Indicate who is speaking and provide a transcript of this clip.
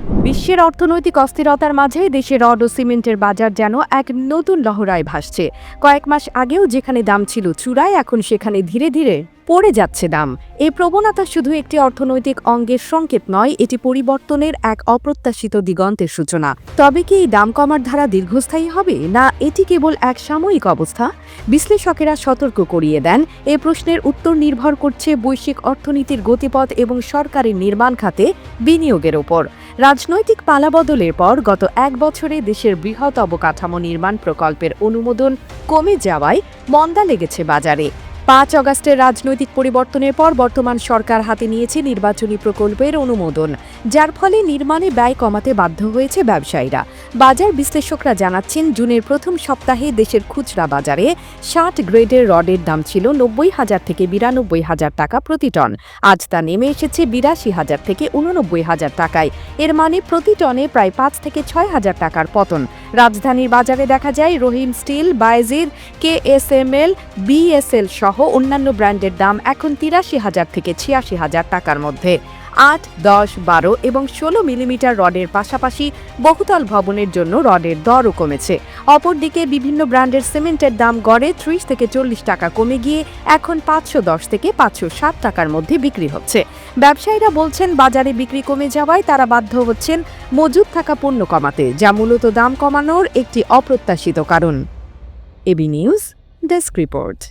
Speaker 1: বিশ্বের অর্থনৈতিক অস্থিরতার মাঝে দেশের রড ও সিমেন্টের বাজার যেন এক নতুন লহরায় ভাসছে। কয়েক মাস আগেও যেখানে দাম ছিল চূড়ায়, এখন সেখানে ধীরে ধীরে পড়ে যাচ্ছে দাম। এই প্রবণতা শুধু একটি অর্থনৈতিক অঙ্গের সংকেত নয়, এটি পরিবর্তনের এক অপ্রত্যাশিত দিগন্তের সূচনা। তবে কি এই দাম কমার ধারা দীর্ঘস্থায়ী হবে, না এটি কেবল এক সাময়িক অবস্থা? বিশ্লেষকেরা সতর্ক করিয়ে দেন, এ প্রশ্নের উত্তর নির্ভর করছে বৈশ্বিক অর্থনীতির গতিপথ এবং সরকারের নির্মাণ খাতে বিনিয়োগের ওপর। রাজনৈতিক পালাবদলের পর গত এক বছরে দেশের বৃহৎ অবকাঠামো নির্মাণ প্রকল্পের অনুমোদন কমে যাওয়ায় মন্দা লেগেছে বাজারে। ৫ অগাস্টের রাজনৈতিক পরিবর্তনের পর বর্তমান সরকার হাতে নিয়েছে নির্বাচনী প্রকল্পের অনুমোদন, যার ফলে নির্মাণে ব্যয় কমাতে বাধ্য হয়েছে ব্যবসায়ীরা। বাজার বিশ্লেষকরা জানাচ্ছেন, জুনের প্রথম সপ্তাহে দেশের খুচরা বাজারে ৬০ গ্রেডের রডের দাম ছিল ৯০,০০০ থেকে ৯২,০০০ টাকা প্রতি টন। আজ তা নেমে এসেছে ৮২,০০০ থেকে ৮৯,০০০ টাকায়। এর মানে প্রতি টনে প্রায় ৫ থেকে ৬,০০০ টাকার পতন। রাজধানীর বাজারে দেখা যায় রহিম স্টিল, বায়েজিদ, KSML, BSL সহ অন্যান্য ব্র্যান্ডের দাম এখন ৮৩,০০০ থেকে ৮৬,০০০ টাকার মধ্যে। ৮, ১০, ১২ এবং ১৬ মিলিমিটার রডের পাশাপাশি বহুতল ভবনের জন্য রডের দরও কমেছে। অপরদিকে বিভিন্ন ব্র্যান্ডের সিমেন্টের দাম গড়ে ৩০ থেকে ৪০ টাকা কমে গিয়ে এখন ৫১০ থেকে ৫৬০ টাকার মধ্যে বিক্রি হচ্ছে। ব্যবসায়ীরা বলছেন, বাজারে বিক্রি কমে যাওয়ায় তারা বাধ্য হচ্ছেন মজুদ থাকা পণ্য কমাতে, যা মূলত দাম কমানোর একটি অপ্রত্যাশিত কারণ। AB news desk report.